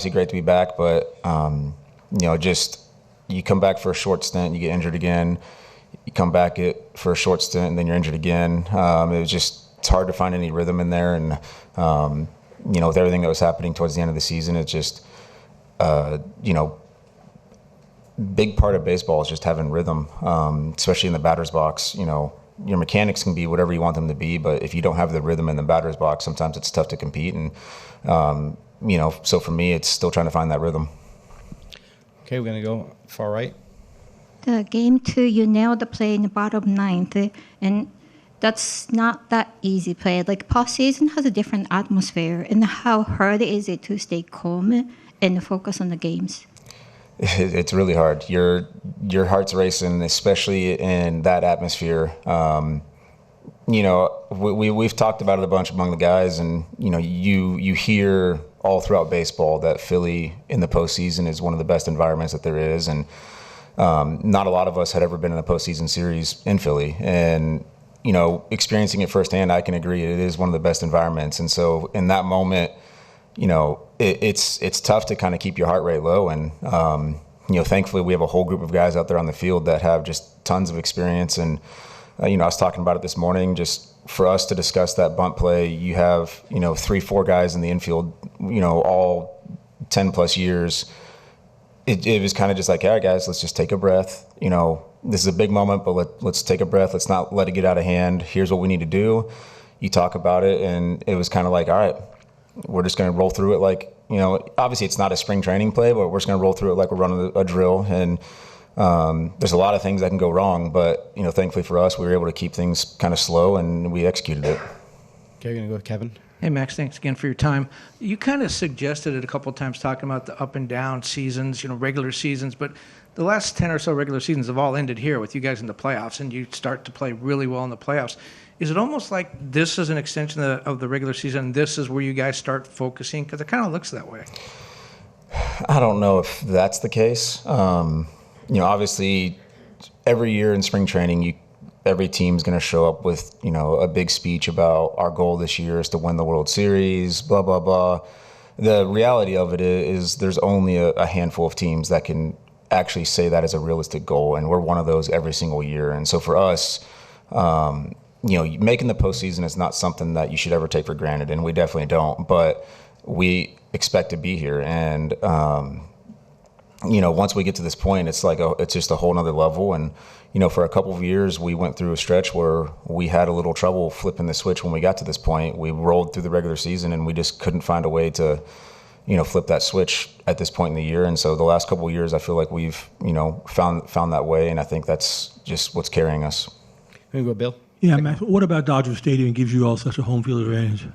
It's great to be back, but just you come back for a short stint, you get injured again. You come back for a short stint, and then you're injured again. It's hard to find any rhythm in there, and with everything that was happening towards the end of the season, it's just big part of baseball is just having rhythm, especially in the batter's box. Your mechanics can be whatever you want them to be, but if you don't have the rhythm in the batter's box, sometimes it's tough to compete. And, so for me, it's still trying to find that rhythm. Okay, we're going to go far right. The game 2, you nailed the play in the bottom ninth, and that's not that easy play. Like, postseason has a different atmosphere, and how hard is it to stay calm and focus on the games? It's really hard. Your heart's racing, especially in that atmosphere. We've talked about it a bunch among the guys, and you hear all throughout baseball that Philly in the postseason is one of the best environments that there is, and not a lot of us had ever been in a postseason series in Philly, and experiencing it firsthand, I can agree it is one of the best environments. And so in that moment, it's tough to kind of keep your heart rate low. And, thankfully we have a whole group of guys out there on the field that have just tons of experience. And, I was talking about it this morning, just for us to discuss that bunt play, you have, 3-4 guys in the infield, all 10 plus years. It was kind of just like, all right, guys, let's just take a breath. This is a big moment, but let's take a breath. Let's not let it get out of hand. Here's what we need to do. You talk about it. And it was kind of like, all right, we're just going to roll through it like, obviously it's not a spring training play, but we're just going to roll through it like we're running a drill. And there's a lot of things that can go wrong, but, thankfully for us, we were able to keep things kind of slow and we executed it. Okay, we're going to go with Kevin. Hey, Max, thanks again for your time. You kind of suggested it a couple of times talking about the up and down seasons, regular seasons, but the last 10 or so regular seasons have all ended here with you guys in the playoffs, and you start to play really well in the playoffs. Is it almost like this is an extension of the regular season, and this is where you guys start focusing? Because it kind of looks that way. I don't know if that's the case. Obviously, every year in spring training, every team's going to show up with, a big speech about our goal this year is to win the World Series, blah, blah, blah. The reality of it is there's only a handful of teams that can actually say that as a realistic goal, and we're one of those every single year. And so for us, making the postseason is not something that you should ever take for granted, and we definitely don't, but we expect to be here. And, once we get to this point, it's like it's just a whole nother level. And, for a couple of years, we went through a stretch where we had a little trouble flipping the switch when we got to this point. We rolled through the regular season, and we just couldn't find a way to, flip that switch at this point in the year. And so the last couple of years, I feel like we've, found that way, and I think that's just what's carrying us. Here we go, Bill. Yeah, Max, what about Dodger Stadium gives you all such a home field advantage?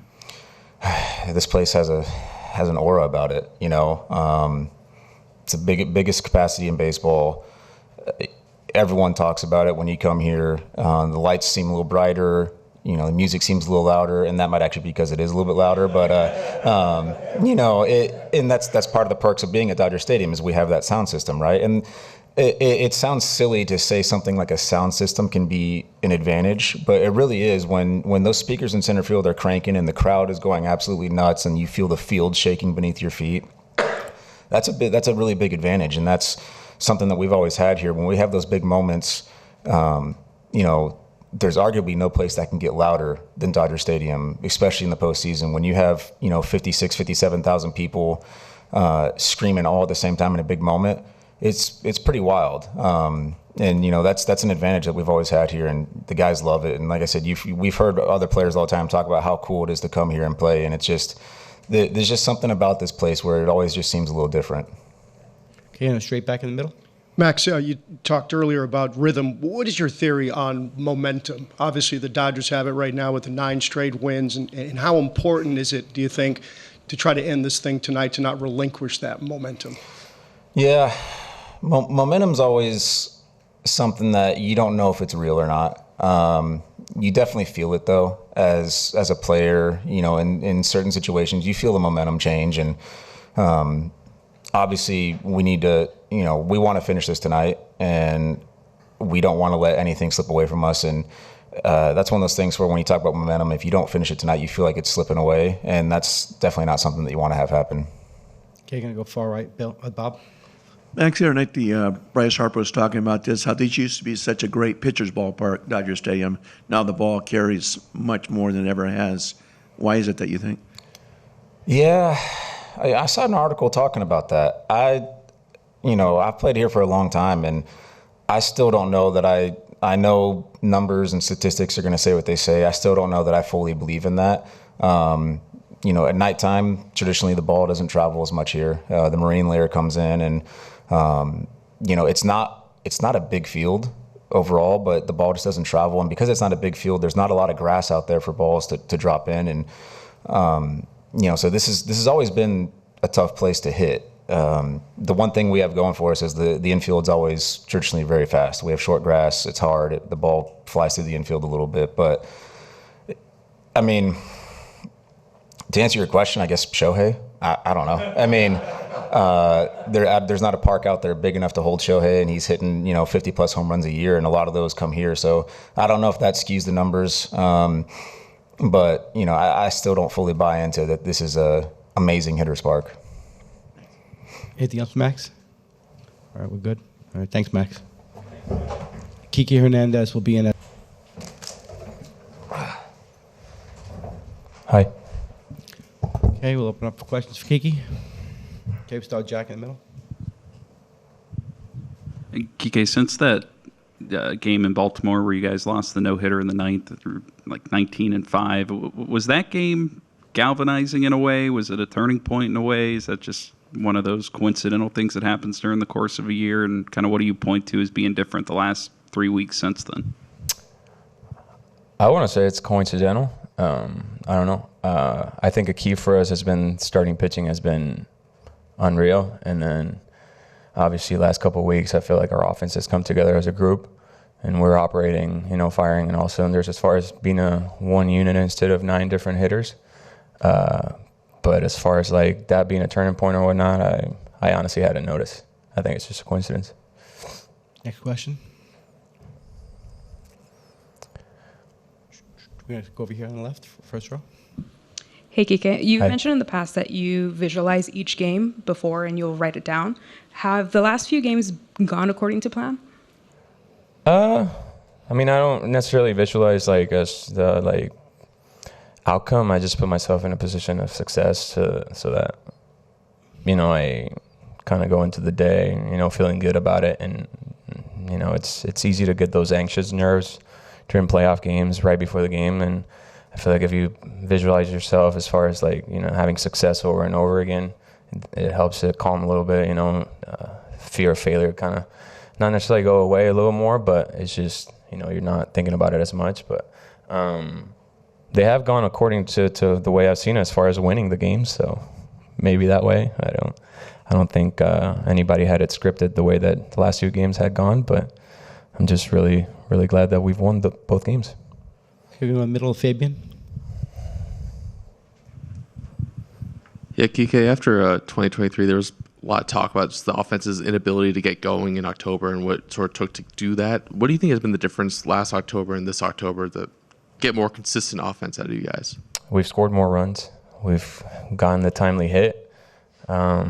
This place has an aura about it, It's the biggest capacity in baseball. Everyone talks about it when you come here. The lights seem a little brighter. The music seems a little louder, and that might actually be because it is a little bit louder. But and that's part of the perks of being at Dodger Stadium is we have that sound system, right? And it sounds silly to say something like a sound system can be an advantage, but it really is when those speakers in center field are cranking and the crowd is going absolutely nuts, and you feel the field shaking beneath your feet. That's a really big advantage, and that's something that we've always had here. When we have those big moments, there's arguably no place that can get louder than Dodger Stadium, especially in the postseason. When you have 56, 57,000 people screaming all at the same time in a big moment, it's pretty wild. And that's an advantage that we've always had here, and the guys love it. And like I said, we've heard other players all the time talk about how cool it is to come here and play, and it's just. There's just something about this place where it always just seems a little different. Okay, and straight back in the middle. Max, you talked earlier about rhythm. What is your theory on momentum? Obviously, the Dodgers have it right now with the 9 straight wins. And how important is it, do you think, to try to end this thing tonight, to not relinquish that momentum? Yeah, momentum's always something that you don't know if it's real or not. You definitely feel it, though, as a player. In certain situations, you feel the momentum change. And obviously, we need to, we want to finish this tonight, and we don't want to let anything slip away from us. And that's one of those things where when you talk about momentum, if you don't finish it tonight, you feel like it's slipping away. And that's definitely not something that you want to have happen. Okay, going to go far right, Bill, Bob. Max, the other night, Bryce Harper was talking about this, how this used to be such a great pitcher's ballpark, Dodger Stadium. Now the ball carries much more than it ever has. Why is it that you think? Yeah, I saw an article talking about that. I've played here for a long time, and I still don't know that I know numbers and statistics are going to say what they say. I still don't know that I fully believe in that. At nighttime, traditionally the ball doesn't travel as much here. The marine layer comes in, and it's not a big field overall, but the ball just doesn't travel. And because it's not a big field, there's not a lot of grass out there for balls to drop in. And so this has always been a tough place to hit. The one thing we have going for us is the infield's always traditionally very fast. We have short grass. It's hard. The ball flies through the infield a little bit. But, I mean, to answer your question, I guess Shohei, I don't know. I mean, there's not a park out there big enough to hold Shohei, and he's hitting, 50-plus home runs a year, and a lot of those come here. So I don't know if that skews the numbers. But, I still don't fully buy into that this is a amazing hitter's park. Anything else, Max? All right, we're good. All right, thanks, Max. Kike Hernandez will be in. Hi. Okay, we'll open up for questions for Kike. Okay, we'll start Jack in the middle. Kike, since that game in Baltimore where you guys lost the no-hitter in the ninth through like 19-5, was that game galvanizing in a way? Was it a turning point in a way? Is that just one of those coincidental things that happens during the course of a year? And kind of what do you point to as being different the last 3 weeks since then? I want to say it's coincidental. I don't know. I think a key for us has been starting pitching has been unreal. And then obviously last couple of weeks, I feel like our offense has come together as a group and we're operating, firing on all cylinders as far as being a one unit instead of 9 different hitters. But as far as like that being a turning point or whatnot, I honestly hadn't noticed. I think it's just a coincidence. Next question. We're going to go over here on the left, first row. Hey, Kike, you Hi. mentioned in the past that you visualize each game before and you'll write it down. Have the last few games gone according to plan? I don't necessarily visualize the outcome. I just put myself in a position of success so that, I kind of go into the day, feeling good about it. And, it's easy to get those anxious nerves during playoff games right before the game. And I feel like if you visualize yourself as far as having success over and over again, it helps it calm a little bit, fear of failure kind of not necessarily go away a little more, but it's just, you're not thinking about it as much. But they have gone according to the way I've seen it as far as winning the games. So maybe that way. I don't think anybody had it scripted the way that the last 2 games had gone, but I'm just really, really glad that we've won both games. Here we go in the middle of Fabian. Yeah, Kike, after 2023, there was a lot of talk about just the offense's inability to get going in October and what sort of took to do that. What do you think has been the difference last October and this October to get more consistent offense out of you guys? We've scored more runs. We've gotten the timely hit. I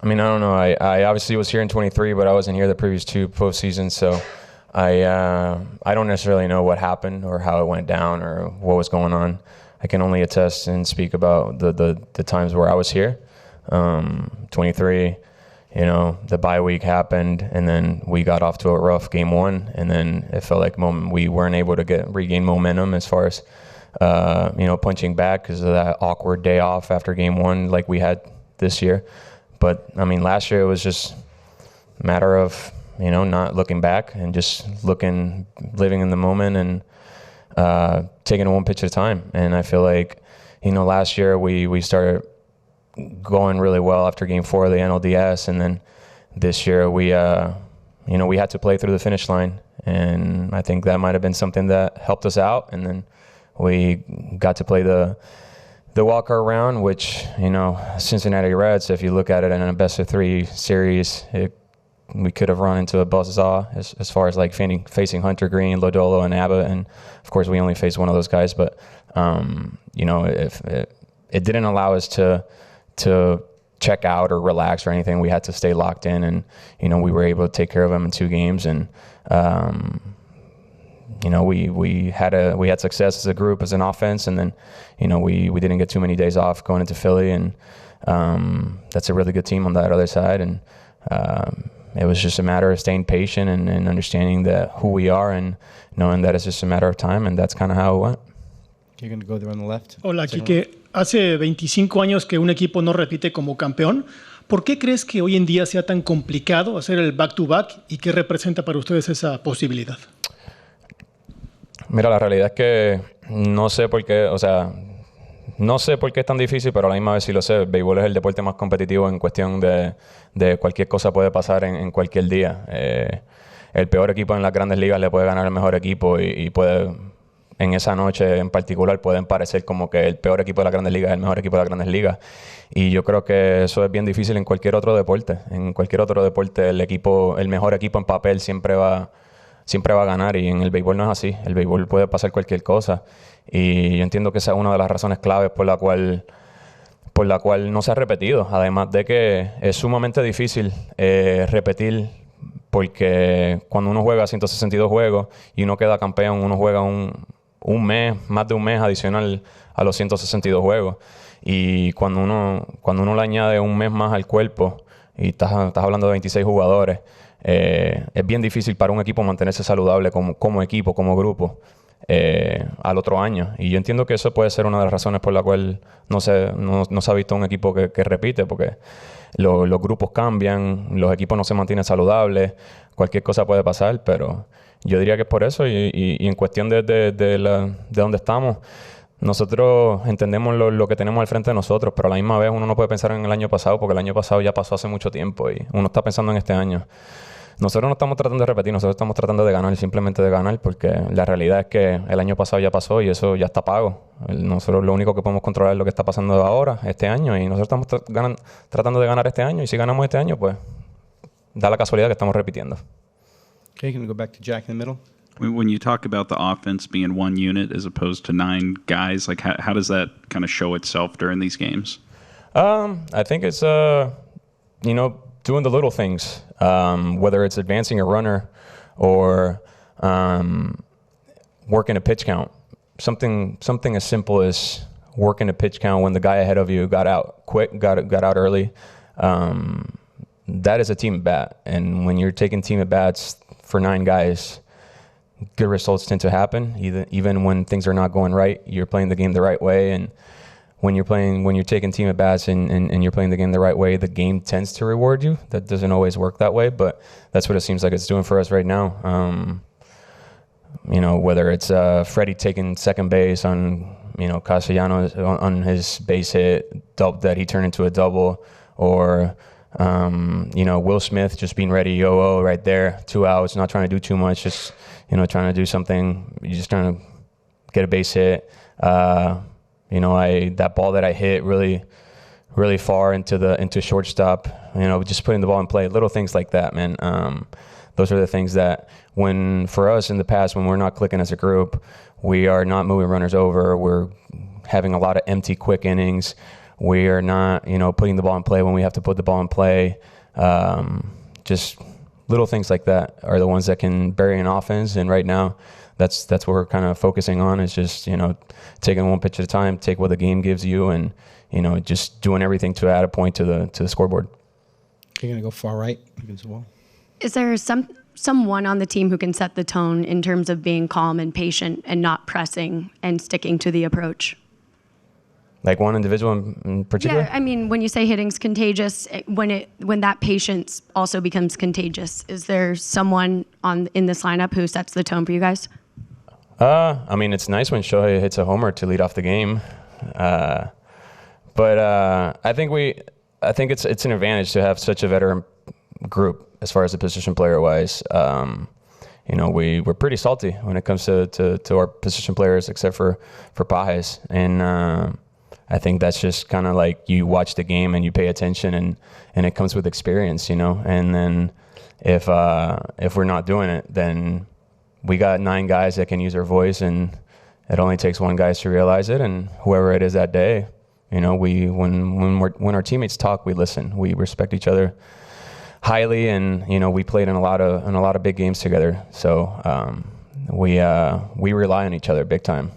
don't know. I obviously was here in 23, but I wasn't here the previous 2 postseasons, so I don't necessarily know what happened or how it went down or what was going on. I can only attest and speak about the times where I was here. 23, the bye week happened, and then we got off to a rough game 1, and then it felt like we weren't able to regain momentum as far as punching back because of that awkward day off after game 1 like we had this year. But last year it was just a matter of not looking back and just living in the moment and taking it one pitch at a time. And I feel like last year we started going really well after game 4 of the NLDS, and then this year we had to play through the finish line, and I think that might have been something that helped us out. And then we got to play the wildcard round, which Cincinnati Reds, if you look at it in a best of 3 series, we could have run into a buzzsaw as far as facing Hunter Green, Lodolo, and Abbott, and of course we only faced one of those guys. But if it didn't allow us to to check out or relax or anything. We had to stay locked in, and we were able to take care of them in 2 games, and we had success as a group, as an offense, and then we didn't get too many days off going into Philly, and that's a really good team on that other side, and it was just a matter of staying patient and understanding that who we are and knowing that it's just a matter of time, and that's kind of how it went. You're going to go there on the left. Hola, Kike. Hace 25 años que un equipo no repite como campeón. ¿Por qué crees que hoy en día sea tan complicado hacer el back-to-back y qué representa para ustedes esa posibilidad? Mira, la realidad es que no sé por qué, no sé por qué es tan difícil, pero a la misma vez sí lo sé. El béisbol es el deporte más competitivo en cuestión de cualquier cosa puede pasar en cualquier día. El peor equipo en las grandes ligas le puede ganar al mejor equipo y puede, en esa noche en particular, pueden parecer como que el peor equipo de las grandes ligas es el mejor equipo de las grandes ligas. Y yo creo que eso es bien difícil en cualquier otro deporte. En cualquier otro deporte el mejor equipo en papel siempre va a ganar, y en el béisbol no es así. El béisbol puede pasar cualquier cosa, y yo entiendo que esa es una de las razones claves por la cual no se ha repetido, además de que es sumamente difícil repetir, porque cuando uno juega 162 juegos y uno queda campeón, uno juega un mes, más de un mes adicional a los 162 juegos, y cuando uno le añade un mes más al cuerpo, y estás hablando de 26 jugadores, es bien difícil para un equipo mantenerse saludable como equipo, como grupo, al otro año. Y yo entiendo que eso puede ser una de las razones por la cual no se ha visto un equipo que repite, porque los grupos cambian, los equipos no se mantienen saludables, cualquier cosa puede pasar, pero yo diría que es por eso, y en cuestión de dónde estamos, nosotros entendemos lo que tenemos al frente de nosotros, pero a la misma vez uno no puede pensar en el año pasado, porque el año pasado ya pasó hace mucho tiempo y uno está pensando en este año. Nosotros no estamos tratando de repetir, nosotros estamos tratando de ganar, simplemente de ganar, porque la realidad es que el año pasado ya pasó y eso ya está pago. Nosotros lo único que podemos controlar es lo que está pasando ahora, este año, y nosotros estamos tratando de ganar este año, y si ganamos este año, pues da la casualidad que estamos repitiendo. Okay, can we go back to Jack in the middle? When you talk about the offense being one unit as opposed to 9 guys, like how does that kind of show itself during these games? I think it's doing the little things, whether it's advancing a runner or working a pitch count. Something as simple as working a pitch count when the guy ahead of you got out quick, got out early. That is a team at bat, and when you're taking team at bats for 9 guys, good results tend to happen. Even when things are not going right, you're playing the game the right way, and when you're taking team at bats and you're playing the game the right way, the game tends to reward you. That doesn't always work that way, but that's what it seems like it's doing for us right now. Whether it's Freddie taking second base on Castellanos on his base hit that he turned into a double, or Will Smith just being ready, right there, 2 outs, not trying to do too much, just trying to do something. You're just trying to get a base hit. That ball that I hit really, really far into shortstop. Just putting the ball in play, little things like that, man. Those are the things that, for us in the past, when we're not clicking as a group, we are not moving runners over. We're having a lot of empty, quick innings. We are not, putting the ball in play when we have to put the ball in play. Just little things like that are the ones that can bury an offense. And right now, that's what we're kind of focusing on, is just, taking one pitch at a time, take what the game gives you, and, just doing everything to add a point to the scoreboard. You're going to go far right against the wall. Is there someone on the team who can set the tone in terms of being calm and patient and not pressing and sticking to the approach? Like one individual in particular? Yeah, I mean, when you say hitting's contagious, when that patience also becomes contagious, is there someone in this lineup who sets the tone for you guys? It's nice when Shohei hits a homer to lead off the game, but I think it's an advantage to have such a veteran group as far as the position player wise. We're pretty salty when it comes to our position players, except for Pajes, and I think that's just kind of like, you watch the game and you pay attention, and it comes with experience, and then if we're not doing it, then we got 9 guys that can use their voice, and it only takes one guy to realize it, and whoever it is that day, You know, when our teammates talk, we listen. We respect each other highly, and you know, we played in a lot of big games together. So we rely on each other big time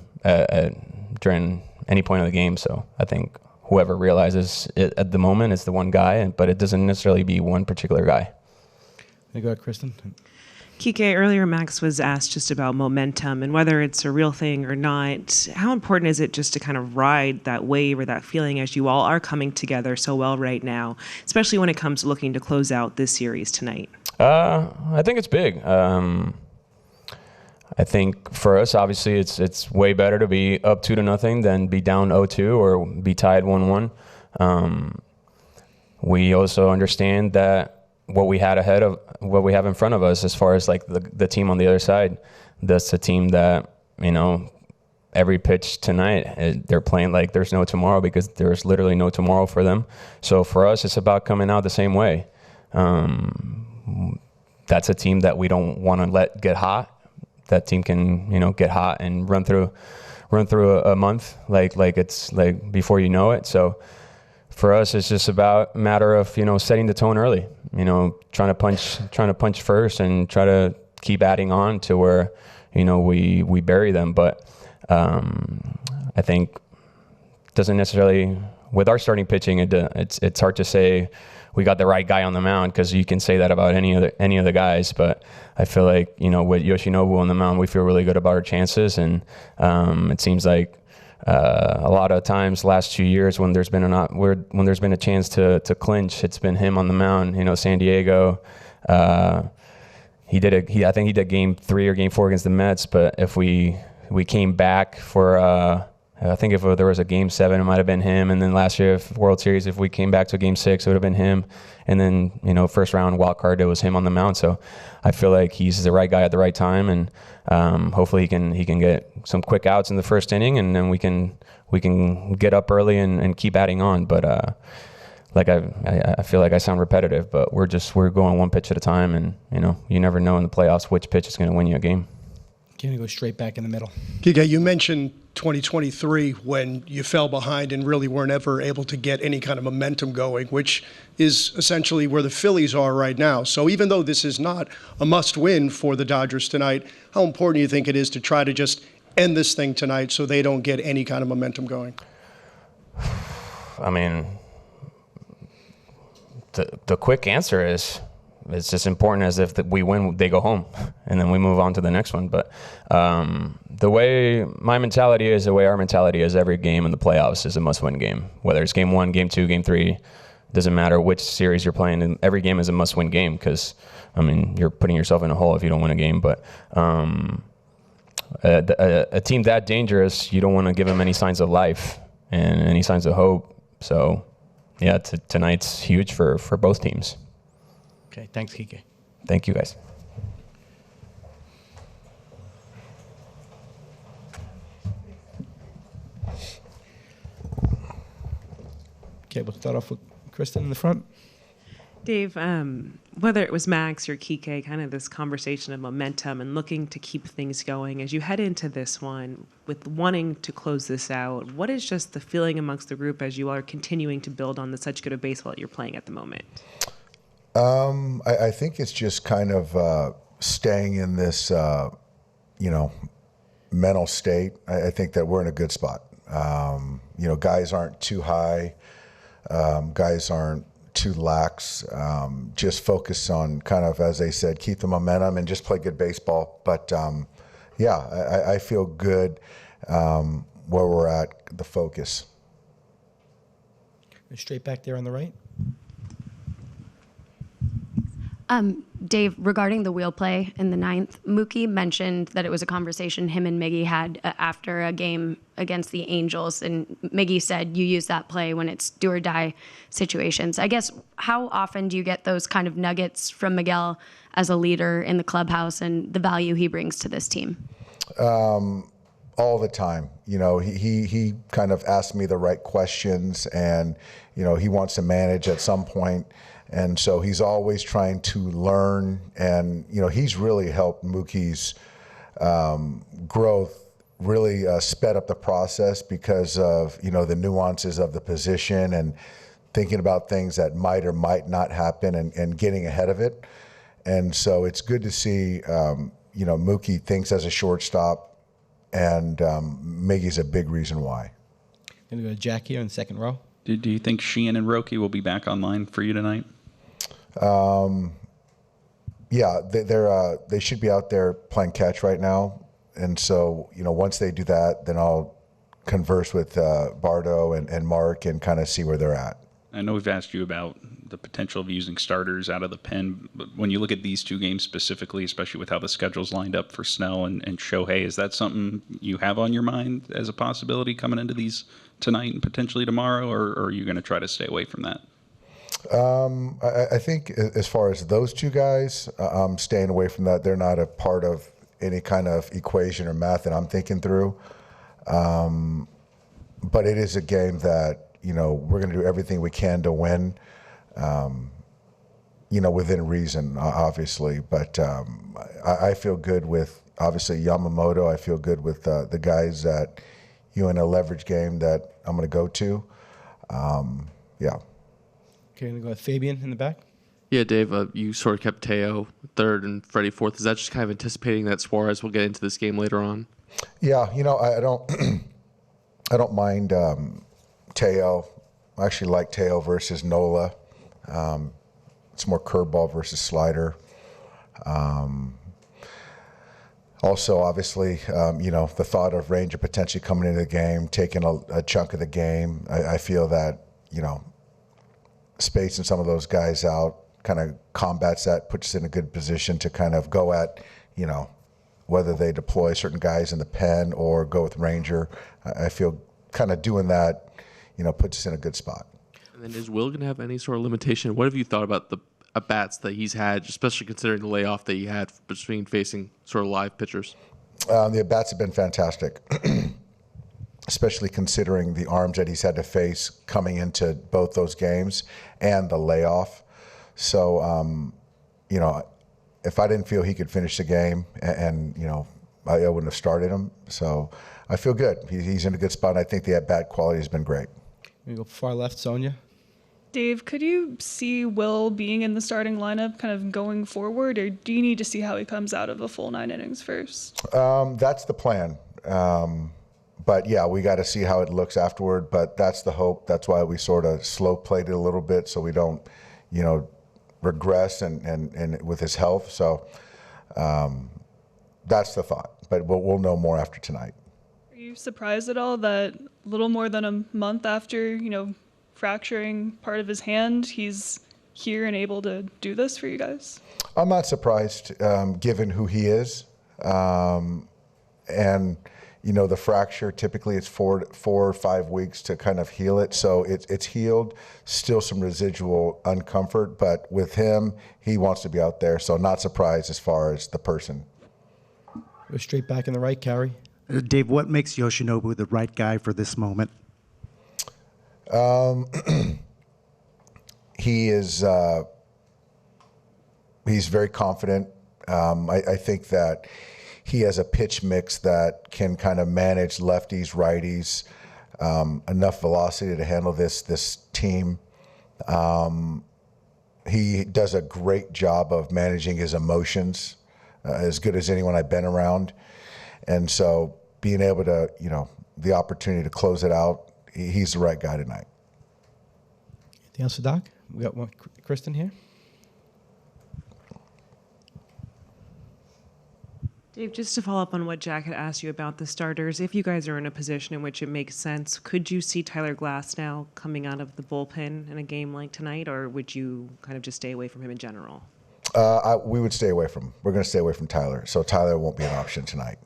during any point of the game. So I think whoever realizes it at the moment is the one guy, but it doesn't necessarily be one particular guy. There you go, Kristen. Kike, earlier Max was asked just about momentum and whether it's a real thing or not. How important is it just to kind of ride that wave or that feeling as you all are coming together so well right now, especially when it comes to looking to close out this series tonight? I think it's big. I think for us, obviously, it's way better to be up 2-0 than be down 0-2 or be tied 1-1. We also understand that what we have in front of us, as far as like the team on the other side, that's a team that, you know, every pitch tonight they're playing like there's no tomorrow, because there's literally no tomorrow for them. So for us, it's about coming out the same way. That's a team that we don't want to let get hot. That team can, you know, get hot and run through a month like it's like before you know it. So for us, it's just about a matter of, you know, setting the tone early, you know, trying to punch first and try to keep adding on to where, you know, we bury them. But I think doesn't necessarily, with our starting pitching, it's hard to say we got the right guy on the mound, because you can say that about any of the guys. But I feel like, you know, with Yoshinobu on the mound, we feel really good about our chances. And it seems like a lot of times last 2 years when there's been a chance to clinch, it's been him on the mound. You know, San Diego, I think he did game 3 or game 4 against the Mets. But if we came back for I think if there was a game 7, it might have been him. And then last year, World Series, if we came back to game 6, it would have been him. And then, you know, first round wild card, it was him on the mound. So I feel like he's the right guy at the right time, and hopefully he can get some quick outs in the first inning, and then we can get up early and keep adding on. But like I feel like I sound repetitive, but we're going one pitch at a time, and you know, you never know in the playoffs which pitch is going to win you a game. Going to go straight back in the middle. Kike, you mentioned 2023 when you fell behind and really weren't ever able to get any kind of momentum going, which is essentially where the Phillies are right now. So even though this is not a must-win for the Dodgers tonight, how important do you think it is to try to just end this thing tonight so they don't get any kind of momentum going? I mean, the quick answer is, it's just important as if we win, they go home, and then we move on to the next one. But the way my mentality is, the way our mentality is, every game in the playoffs is a must-win game. Whether it's game 1, game 2, game 3, doesn't matter which series you're playing. And every game is a must-win game, because, I mean, you're putting yourself in a hole if you don't win a game. But a team that dangerous, you don't want to give them any signs of life and any signs of hope. So, yeah, tonight's huge for both teams. Okay, thanks, Kike. Thank you, guys. Okay, we'll start off with Kristen in the front. Dave, whether it was Max or Kike, kind of this conversation of momentum and looking to keep things going as you head into this one with wanting to close this out, what is just the feeling amongst the group as you are continuing to build on such good a baseball that you're playing at the moment? I think it's just kind of staying in this, mental state. I think that we're in a good spot. Guys aren't too high. Guys aren't too lax. Just focus on kind of, as they said, keep the momentum and just play good baseball. But, I feel good where we're at, the focus. Straight back there on the right. Dave, regarding the wheel play in the 9th, Mookie mentioned that it was a conversation him and Miggy had after a game against the Angels, and Miggy said you use that play when it's do or die situations. I guess, how often do you get those kind of nuggets from Miguel as a leader in the clubhouse and the value he brings to this team? All the time. He kind of asks me the right questions, and, he wants to manage at some point. And so he's always trying to learn, and he's really helped Mookie's growth really sped up the process because of, the nuances of the position and thinking about things that might or might not happen and getting ahead of it. And so it's good to see, Mookie thinks as a shortstop, and Miggy's a big reason why. Going to go to Jack here in the second row. Do you think Sheehan and Roki will be back online for you tonight? Yeah, they should be out there playing catch right now. And so, once they do that, then I'll converse with Bardo and Mark and kind of see where they're at. I know we've asked you about the potential of using starters out of the pen, but when you look at these two games specifically, especially with how the schedule's lined up for Snell and Shohei, is that something you have on your mind as a possibility coming into these tonight and potentially tomorrow, or are you going to try to stay away from that? I think as far as those two guys, I'm staying away from that. They're not a part of any kind of equation or math that I'm thinking through. But it is a game that, we're going to do everything we can to win, within reason, obviously. But I feel good with, obviously, Yamamoto. I feel good with the guys that, in a leverage game that I'm going to go to. Yeah. Okay, going to go with Fabian in the back. Yeah, Dave, you sort of kept Teo third and Freddie fourth. Is that just kind of anticipating that Suarez will get into this game later on? Yeah, I don't I don't mind Teo. I actually like Teo versus Nola. It's more curveball versus slider. Also, obviously, the thought of Ranger potentially coming into the game, taking a chunk of the game. I feel that, spacing some of those guys out kind of combats that, puts us in a good position to kind of go at, whether they deploy certain guys in the pen or go with Ranger. I feel kind of doing that, puts us in a good spot. And then is Will going to have any sort of limitation? What have you thought about the at-bats that he's had, especially considering the layoff that he had between facing sort of live pitchers? The at-bats have been fantastic. Especially considering the arms that he's had to face coming into both those games and the layoff. So, if I didn't feel he could finish the game and I wouldn't have started him. So I feel good. He's in a good spot. And I think the at-bat quality has been great. We go far left, Sonia. Dave, could you see Will being in the starting lineup kind of going forward, or do you need to see how he comes out of a full 9 innings first? That's the plan. But yeah, we got to see how it looks afterward. But that's the hope. That's why we sort of slow played it a little bit so we don't, regress and with his health. So that's the thought. But we'll know more after tonight. Are you surprised at all that a little more than a month after, fracturing part of his hand, he's here and able to do this for you guys? I'm not surprised, given who he is. And the fracture, typically it's 4 or 5 weeks to kind of heal it. So it's healed, still some residual uncomfort, but with him, he wants to be out there. So not surprised as far as the person. Go straight back in the right, Carrie. Dave, what makes Yoshinobu the right guy for this moment? He is, he's very confident. I think that he has a pitch mix that can kind of manage lefties, righties, enough velocity to handle this team. He does a great job of managing his emotions, as good as anyone I've been around. And so being able to, the opportunity to close it out, he's the right guy tonight. Anything else for Doc? We got one, Kristen here. Dave, just to follow up on what Jack had asked you about the starters, if you guys are in a position in which it makes sense, could you see Tyler Glass now coming out of the bullpen in a game like tonight, or would you kind of just stay away from him in general? We would stay away from him. We're going to stay away from Tyler. So Tyler won't be an option tonight.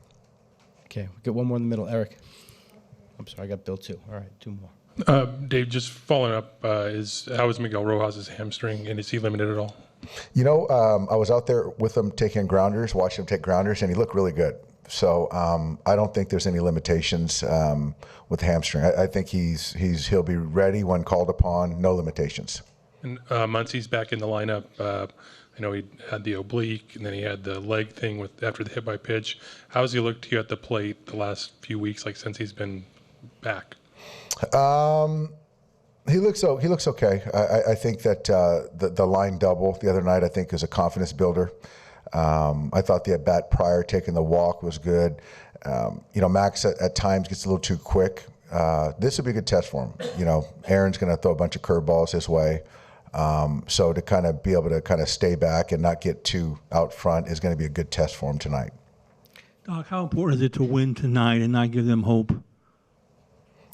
Okay, we'll get one more in the middle. Eric. I'm sorry, I got Bill too. All right, 2 more. Dave, just following up, how is Miguel Rojas' hamstring, and is he limited at all? I was out there with him taking grounders, watching him take grounders, and he looked really good. So I don't think there's any limitations with hamstring. I think he'll be ready when called upon. No limitations. And Muncy's back in the lineup. I know he had the oblique, and then he had the leg thing after the hit by pitch. How's he looked to you at the plate the last few weeks, like since he's been back? He looks okay. I think that the line double the other night, I think, is a confidence builder. I thought the at bat prior taking the walk was good. Max at times gets a little too quick. This would be a good test for him. Aaron's going to throw a bunch of curveballs his way. So to kind of be able to kind of stay back and not get too out front is going to be a good test for him tonight. Doc, how important is it to win tonight and not give them hope?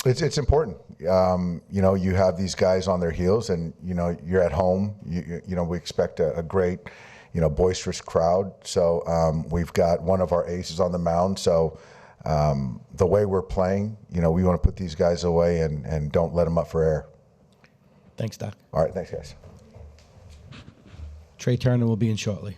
It's important. You have these guys on their heels, and you're at home. We expect a great, boisterous crowd. So we've got one of our aces on the mound. So the way we're playing, we want to put these guys away and don't let them up for air. Thanks, Doc. All right, thanks, guys. Trey Turner will be in shortly.